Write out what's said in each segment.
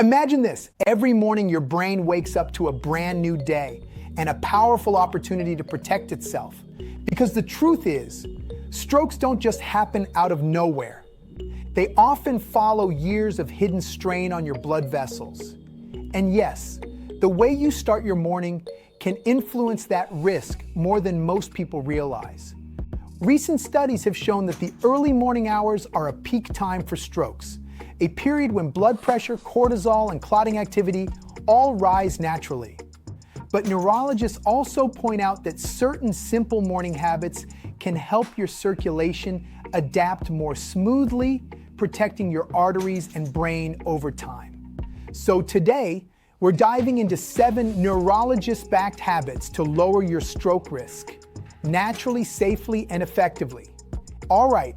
Imagine this. Every morning your brain wakes up to a brand new day and a powerful opportunity to protect itself. Because the truth is, strokes don't just happen out of nowhere. They often follow years of hidden strain on your blood vessels. And yes, the way you start your morning can influence that risk more than most people realize. Recent studies have shown that the early morning hours are a peak time for strokes, a period when blood pressure, cortisol, and clotting activity all rise naturally. But neurologists also point out that certain simple morning habits can help your circulation adapt more smoothly, protecting your arteries and brain over time. So today, we're diving into 7 neurologist-backed habits to lower your stroke risk, naturally, safely, and effectively. All right,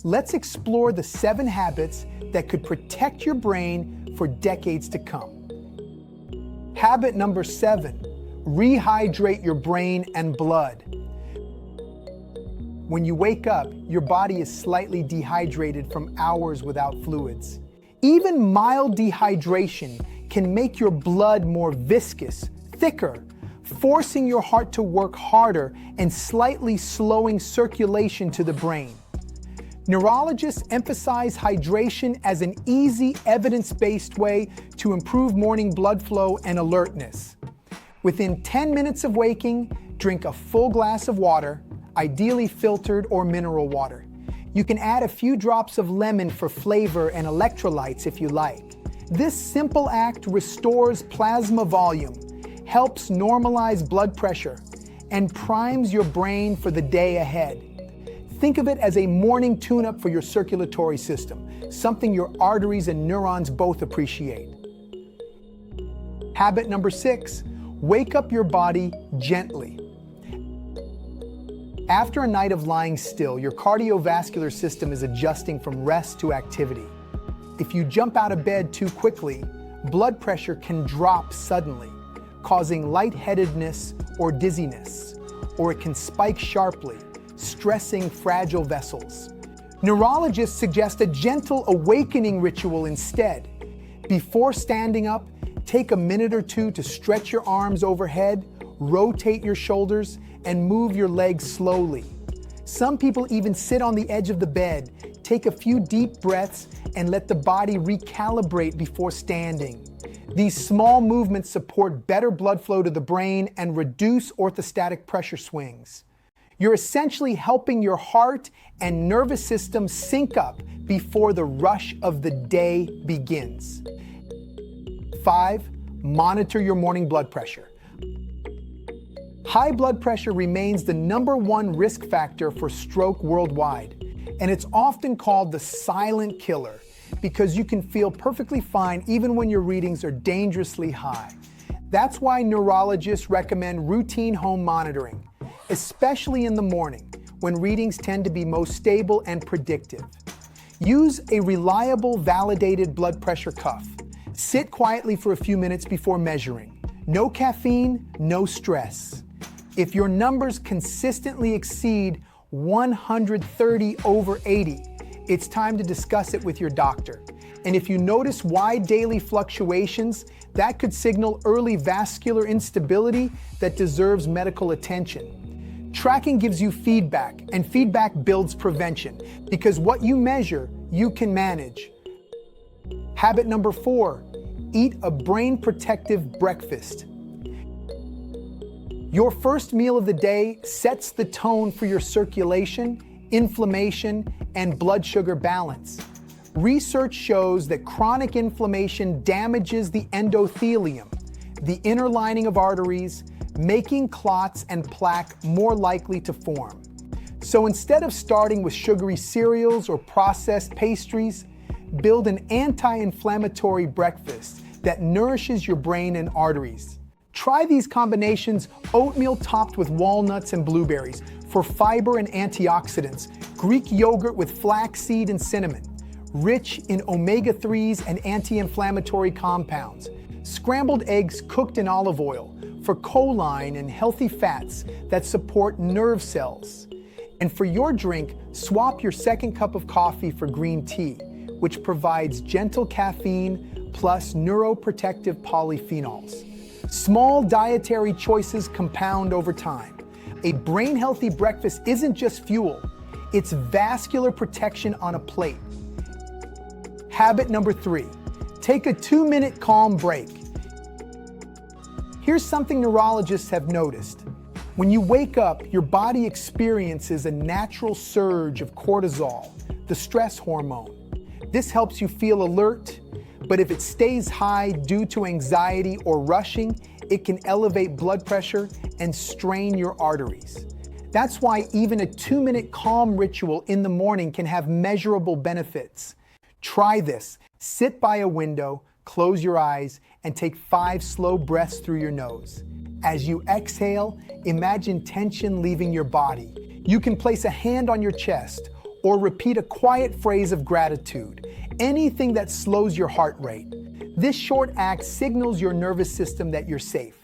let's explore the 7 habits that could protect your brain for decades to come. Habit number 7, rehydrate your brain and blood. When you wake up, your body is slightly dehydrated from hours without fluids. Even mild dehydration can make your blood more viscous, thicker, forcing your heart to work harder and slightly slowing circulation to the brain. Neurologists emphasize hydration as an easy, evidence-based way to improve morning blood flow and alertness. Within 10 minutes of waking, drink a full glass of water, ideally filtered or mineral water. You can add a few drops of lemon for flavor and electrolytes if you like. This simple act restores plasma volume, helps normalize blood pressure, and primes your brain for the day ahead. Think of it as a morning tune-up for your circulatory system, something your arteries and neurons both appreciate. Habit number 6, wake up your body gently. After a night of lying still, your cardiovascular system is adjusting from rest to activity. If you jump out of bed too quickly, blood pressure can drop suddenly, causing lightheadedness or dizziness, or it can spike sharply, stressing fragile vessels. Neurologists suggest a gentle awakening ritual instead. Before standing up, take a minute or two to stretch your arms overhead, rotate your shoulders, and move your legs slowly. Some people even sit on the edge of the bed, take a few deep breaths, and let the body recalibrate before standing. These small movements support better blood flow to the brain and reduce orthostatic pressure swings. You're essentially helping your heart and nervous system sync up before the rush of the day begins. 5, monitor your morning blood pressure. High blood pressure remains the #1 risk factor for stroke worldwide, and it's often called the silent killer because you can feel perfectly fine even when your readings are dangerously high. That's why neurologists recommend routine home monitoring, especially in the morning, when readings tend to be most stable and predictive. Use a reliable, validated blood pressure cuff. Sit quietly for a few minutes before measuring. No caffeine, no stress. If your numbers consistently exceed 130/80, it's time to discuss it with your doctor. And if you notice wide daily fluctuations, that could signal early vascular instability that deserves medical attention. Tracking gives you feedback, and feedback builds prevention, because what you measure, you can manage. Habit number 4, eat a brain-protective breakfast. Your first meal of the day sets the tone for your circulation, inflammation, and blood sugar balance. Research shows that chronic inflammation damages the endothelium, the inner lining of arteries, making clots and plaque more likely to form. So instead of starting with sugary cereals or processed pastries, build an anti-inflammatory breakfast that nourishes your brain and arteries. Try these combinations: oatmeal topped with walnuts and blueberries for fiber and antioxidants, Greek yogurt with flaxseed and cinnamon, rich in omega-3s and anti-inflammatory compounds, scrambled eggs cooked in olive oil for choline and healthy fats that support nerve cells. And for your drink, swap your second cup of coffee for green tea, which provides gentle caffeine plus neuroprotective polyphenols. Small dietary choices compound over time. A brain-healthy breakfast isn't just fuel, it's vascular protection on a plate. Habit number 3, take a 2-minute calm break. Here's something neurologists have noticed. When you wake up, your body experiences a natural surge of cortisol, the stress hormone. This helps you feel alert, but if it stays high due to anxiety or rushing, it can elevate blood pressure and strain your arteries. That's why even a 2-minute calm ritual in the morning can have measurable benefits. Try this. Sit by a window, close your eyes, and take 5 slow breaths through your nose. As you exhale, imagine tension leaving your body. You can place a hand on your chest or repeat a quiet phrase of gratitude, anything that slows your heart rate. This short act signals your nervous system that you're safe.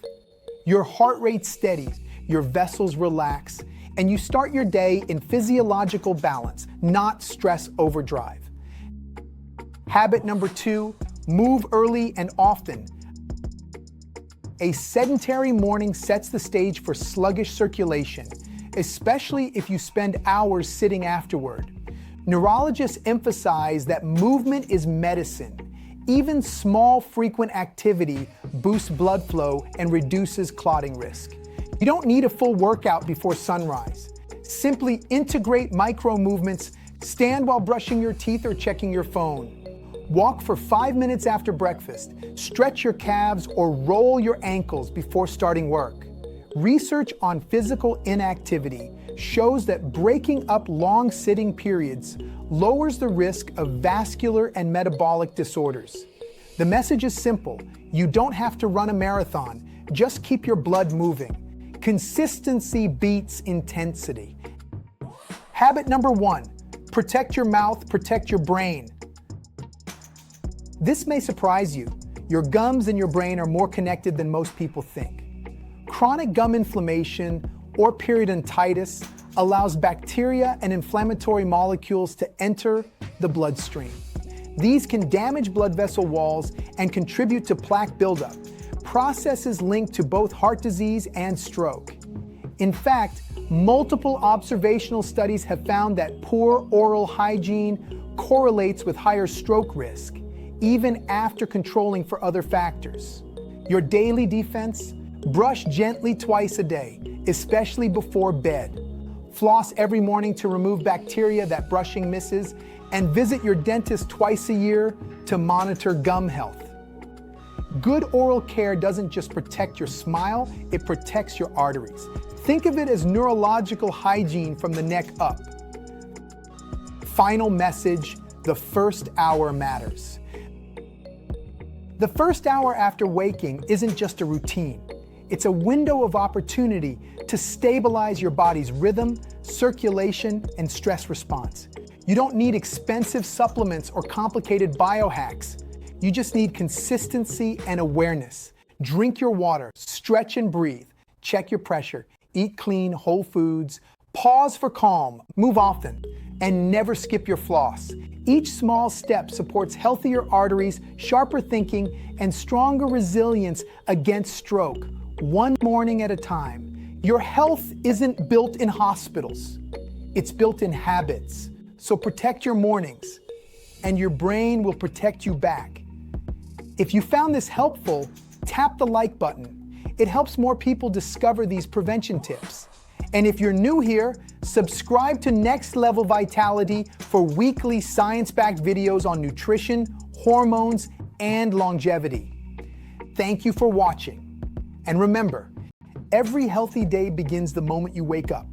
Your heart rate steadies, your vessels relax, and you start your day in physiological balance, not stress overdrive. Habit number 2, move early and often. A sedentary morning sets the stage for sluggish circulation, especially if you spend hours sitting afterward. Neurologists emphasize that movement is medicine. Even small, frequent activity boosts blood flow and reduces clotting risk. You don't need a full workout before sunrise. Simply integrate micromovements, stand while brushing your teeth or checking your phone. Walk for 5 minutes after breakfast, stretch your calves or roll your ankles before starting work. Research on physical inactivity shows that breaking up long sitting periods lowers the risk of vascular and metabolic disorders. The message is simple. You don't have to run a marathon, just keep your blood moving. Consistency beats intensity. Habit number 1, protect your mouth, protect your brain. This may surprise you. Your gums and your brain are more connected than most people think. Chronic gum inflammation or periodontitis allows bacteria and inflammatory molecules to enter the bloodstream. These can damage blood vessel walls and contribute to plaque buildup, processes linked to both heart disease and stroke. In fact, multiple observational studies have found that poor oral hygiene correlates with higher stroke risk, even after controlling for other factors. Your daily defense? Brush gently twice a day, especially before bed. Floss every morning to remove bacteria that brushing misses, and visit your dentist twice a year to monitor gum health. Good oral care doesn't just protect your smile, it protects your arteries. Think of it as neurological hygiene from the neck up. Final message, the first hour matters. The first hour after waking isn't just a routine. It's a window of opportunity to stabilize your body's rhythm, circulation, and stress response. You don't need expensive supplements or complicated biohacks. You just need consistency and awareness. Drink your water, stretch and breathe, check your pressure, eat clean, whole foods, pause for calm, move often, and never skip your floss. Each small step supports healthier arteries, sharper thinking, and stronger resilience against stroke, one morning at a time. Your health isn't built in hospitals. It's built in habits. So protect your mornings, and your brain will protect you back. If you found this helpful, tap the like button. It helps more people discover these prevention tips. And if you're new here, subscribe to Next Level Vitality for weekly science-backed videos on nutrition, hormones, and longevity. Thank you for watching. And remember, every healthy day begins the moment you wake up.